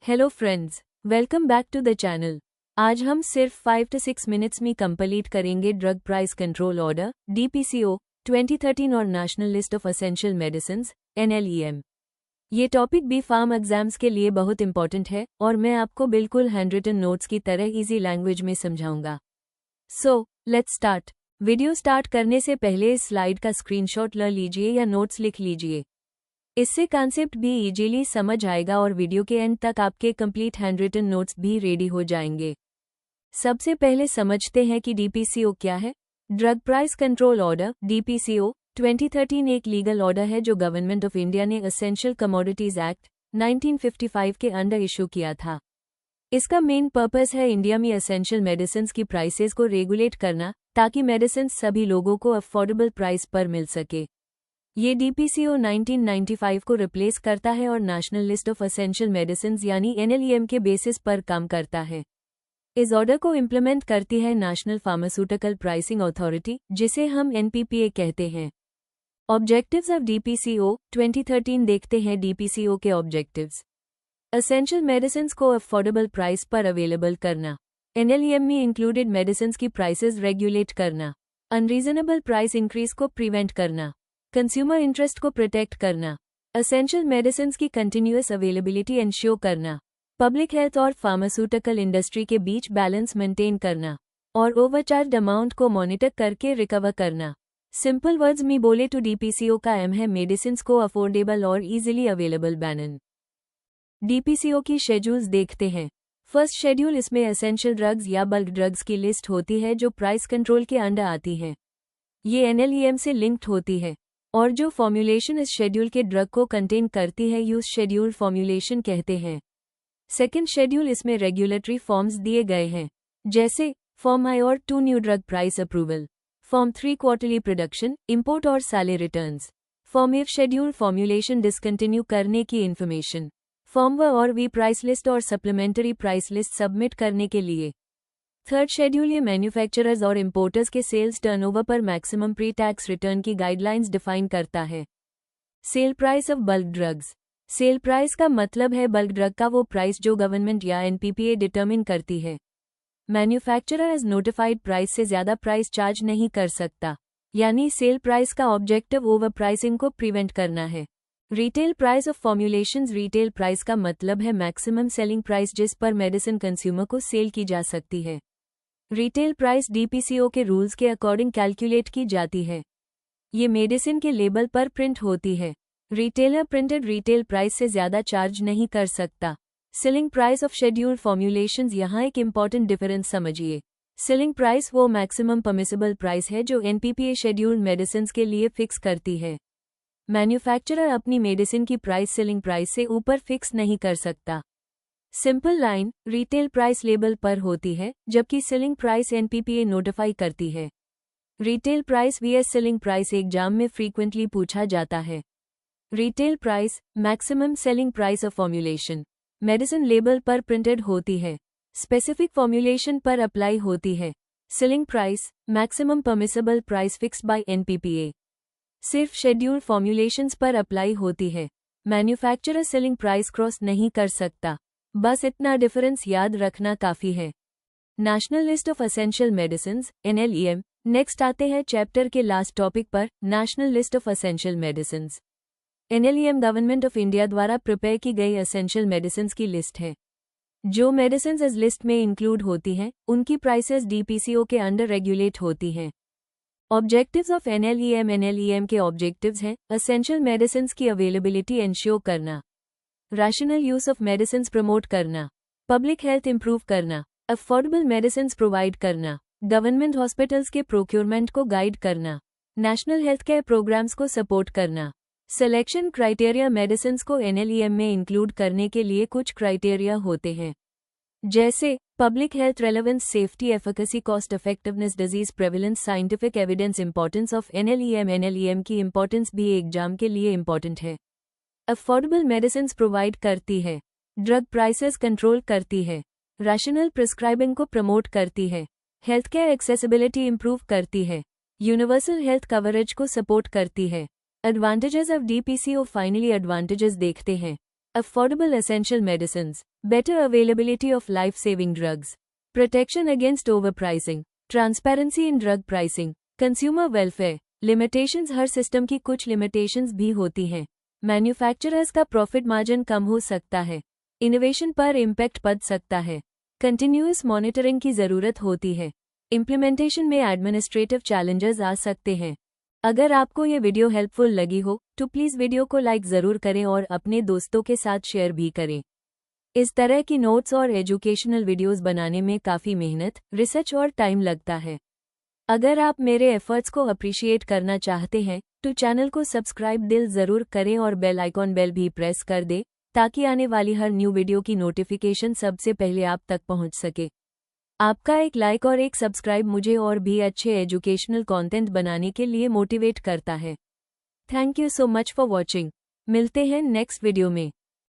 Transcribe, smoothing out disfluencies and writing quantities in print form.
Hello friends, welcome back to the channel. आज हम सिर्फ 5 to 6 मिनट्स में कंप्लीट करेंगे drug price control order DPCO 2013 और national list of essential medicines NLEM। ये टॉपिक बी फार्म एग्जाम्स के लिए बहुत इंपॉर्टेंट है और मैं आपको बिल्कुल हैंडरिटन नोट्स की तरह इजी लैंग्वेज में समझाऊंगा। So let's start. Video start करने से पहले इस स्लाइड का स्क्रीनशॉट ले लीजिए या नोट्स लिख लीजिए। इससे कॉन्सेप्ट भी इजीली समझ आएगा और वीडियो के एंड तक आपके कंप्लीट हैंडरिटन नोट्स भी रेडी हो जाएंगे। सबसे पहले समझते हैं कि DPCO क्या है। Drug price control order DPCO 2013 एक लीगल ऑर्डर है जो गवर्नमेंट ऑफ इंडिया ने एसेंशियल कमोडिटीज एक्ट 1955 के अंडर इशू किया था। इसका मेन पर्पस है इंडिया में एसेंशियल मेडिसिन की प्राइसेस को रेगुलेट करना ताकि मेडिसिन सभी लोगों को अफोर्डेबल प्राइस पर मिल सके। ये DPCO 1995 को रिप्लेस करता है और national list of essential medicines यानी NLEM के बेसिस पर काम करता है। इस ऑर्डर को इम्प्लीमेंट करती है नेशनल फार्मास्यूटिकल प्राइसिंग अथॉरिटी, जिसे हम NPPA कहते हैं। ऑब्जेक्टिव्स ऑफ DPCO 2013 देखते हैं। DPCO के ऑब्जेक्टिव्स: एसेंशियल मेडिसिन्स को अफोर्डेबल प्राइस पर अवेलेबल करना, NLEM में इंक्लूडेड मेडिसिन्स की प्राइसेस रेगुलेट करना, अनरीजनेबल प्राइस इंक्रीज को प्रिवेंट करना, कंज्यूमर इंटरेस्ट को प्रोटेक्ट करना, एसेंशियल मेडिसिन्स की कंटिन्यूअस अवेलेबिलिटी इंश्योर करना, पब्लिक हेल्थ और फार्मास्यूटिकल इंडस्ट्री के बीच बैलेंस मेंटेन करना और ओवरचार्ज अमाउंट को मॉनिटर करके रिकवर करना। सिंपल वर्ड्स में बोले तो DPCO का एम है मेडिसिन्स को अफोर्डेबल और इजीली अवेलेबल बनाना। DPCO की शेड्यूल्स देखते हैं। फर्स्ट शेड्यूल, इसमें एसेंशियल ड्रग्स या बल्क ड्रग्स की लिस्ट होती है जो प्राइस कंट्रोल के अंडर आती है। ये NLEM से लिंक्ड होती है और जो फॉर्म्युलेशन इस शेड्यूल के ड्रग को कंटेन करती है यूज शेड्यूल फॉर्म्युलेशन कहते हैं। सेकेंड शेड्यूल, इसमें रेगुलेटरी फॉर्म्स दिए गए हैं, जैसे फॉर्म I और 2 new drug price approval, form 3 quarterly production, import और salary returns, form F schedule formulation discontinue करने की इन्फॉर्मेशन, फॉर्म W और V प्राइस लिस्ट और सप्लीमेंट्री प्राइस लिस्ट सबमिट करने के लिए। थर्ड शेड्यूल, ये मैन्युफैक्चरर्स और इंपोर्टर्स के सेल्स टर्नओवर पर मैक्सिमम प्री टैक्स रिटर्न की गाइडलाइंस डिफाइन करता है। Sale price of bulk drugs. Cell price का मतलब है बल्क ड्रग का वो प्राइस जो गवर्नमेंट या NPPA डिटरमिन करती है। मैन्युफैक्चरर एज नोटिफाइड प्राइस से ज्यादा प्राइस चार्ज नहीं कर सकता, यानी सेल प्राइस का ऑब्जेक्टिव ओवर प्राइसिंग को प्रिवेंट करना है। Retail price of formulations. Retail price का मतलब है मैक्सिमम सेलिंग प्राइस जिस पर मेडिसिन कंज्यूमर को सेल की जा सकती है। रिटेल प्राइस DPCO के रूल्स के अकॉर्डिंग कैलकुलेट की जाती है। ये मेडिसिन के लेबल पर प्रिंट होती है। रिटेलर प्रिंटेड रिटेल प्राइस से ज्यादा चार्ज नहीं कर सकता। Selling price of scheduled formulations. यहाँ एक इम्पॉर्टेंट डिफरेंस समझिए। सेलिंग प्राइस वो मैक्सिमम परमिसिबल प्राइस है जो NPPA शेड्यूल्ड मेडिसिन के लिए फिक्स करती है। मैन्युफैक्चरर अपनी मेडिसिन की प्राइस सेलिंग प्राइस से ऊपर फिक्स नहीं कर सकता। Simple line, retail price label पर होती है जबकि सेलिंग प्राइस NPPA नोटिफाई करती है। Retail price vs selling price exam में फ्रीक्वेंटली पूछा जाता है। Retail price maximum selling price of formulation medicine label पर प्रिंटेड होती है, स्पेसिफिक फॉर्म्युलेशन पर अप्लाई होती है। Selling price maximum permissible price fixed by NPPA सिर्फ शेड्यूल्ड फॉर्म्युलेशंस पर अप्लाई होती है। मैन्युफैक्चरर सेलिंग प्राइस क्रॉस नहीं कर सकता। बस इतना डिफरेंस याद रखना काफी है। National list of essential medicines NLEM। Next आते हैं चैप्टर के लास्ट टॉपिक पर, national list of essential medicines. NLEM government of India द्वारा प्रिपेयर की गई एसेंशियल मेडिसिन्स की लिस्ट है। जो मेडिसिन्स इस लिस्ट में इंक्लूड होती हैं उनकी प्राइसेस DPCO के अंडर रेगुलेट होती हैं। ऑब्जेक्टिव्स ऑफ NLEM के ऑब्जेक्टिव्स हैं एसेंशियल मेडिसिन्स की अवेलेबिलिटी इंश्योर करना, rational use of medicines promote करना, पब्लिक हेल्थ इंप्रूव करना, अफोर्डेबल मेडिसिन्स प्रोवाइड करना, गवर्नमेंट हॉस्पिटल्स के प्रोक्योरमेंट को गाइड करना, नेशनल हेल्थ केयर प्रोग्राम्स को सपोर्ट करना। Selection criteria. मेडिसिन्स को NLEM में इंक्लूड करने के लिए कुछ क्राइटेरिया होते हैं, जैसे public health relevance, safety, efficacy, cost effectiveness, disease prevalence, scientific evidence. Importance of NLEM की इंपॉर्टेंस भी एग्जाम के लिए इंपॉर्टेंट है। अफोर्डेबल मेडिसिन्स प्रोवाइड करती है, ड्रग प्राइसेस कंट्रोल करती है, रैशनल प्रिस्क्राइबिंग को प्रमोट करती है, हेल्थ केयर एक्सेसिबिलिटी इंप्रूव करती है, यूनिवर्सल हेल्थ कवरेज को सपोर्ट करती है। Advantages of DPCO। Finally advantages देखते हैं। affordable essential medicines, better availability of life-saving drugs, protection against overpricing, transparency in drug pricing, consumer welfare, limitations। Her system की कुछ limitations भी होती हैं। मैन्युफैक्चरर्स का प्रॉफिट मार्जिन कम हो सकता है, इनोवेशन पर इम्पैक्ट पड़ सकता है, कंटिन्यूअस मॉनिटरिंग की ज़रूरत होती है, इम्प्लीमेंटेशन में एडमिनिस्ट्रेटिव चैलेंजेस आ सकते हैं। अगर आपको ये वीडियो हेल्पफुल लगी हो तो प्लीज़ वीडियो को लाइक ज़रूर करें और अपने दोस्तों के साथ शेयर भी करें। इस तरह की नोट्स और एजुकेशनल वीडियोस बनाने में काफ़ी मेहनत, रिसर्च और टाइम लगता है। अगर आप मेरे एफर्ट्स को अप्रिशिएट करना चाहते हैं तो चैनल को सब्सक्राइब दिल ज़रूर करें और बेल आइकॉन बेल भी प्रेस कर दें ताकि आने वाली हर न्यू वीडियो की नोटिफिकेशन सबसे पहले आप तक पहुंच सके। आपका एक लाइक और एक सब्सक्राइब मुझे और भी अच्छे एजुकेशनल कंटेंट बनाने के लिए मोटिवेट करता है। Thank you so much for watching. मिलते हैं नेक्स्ट वीडियो में।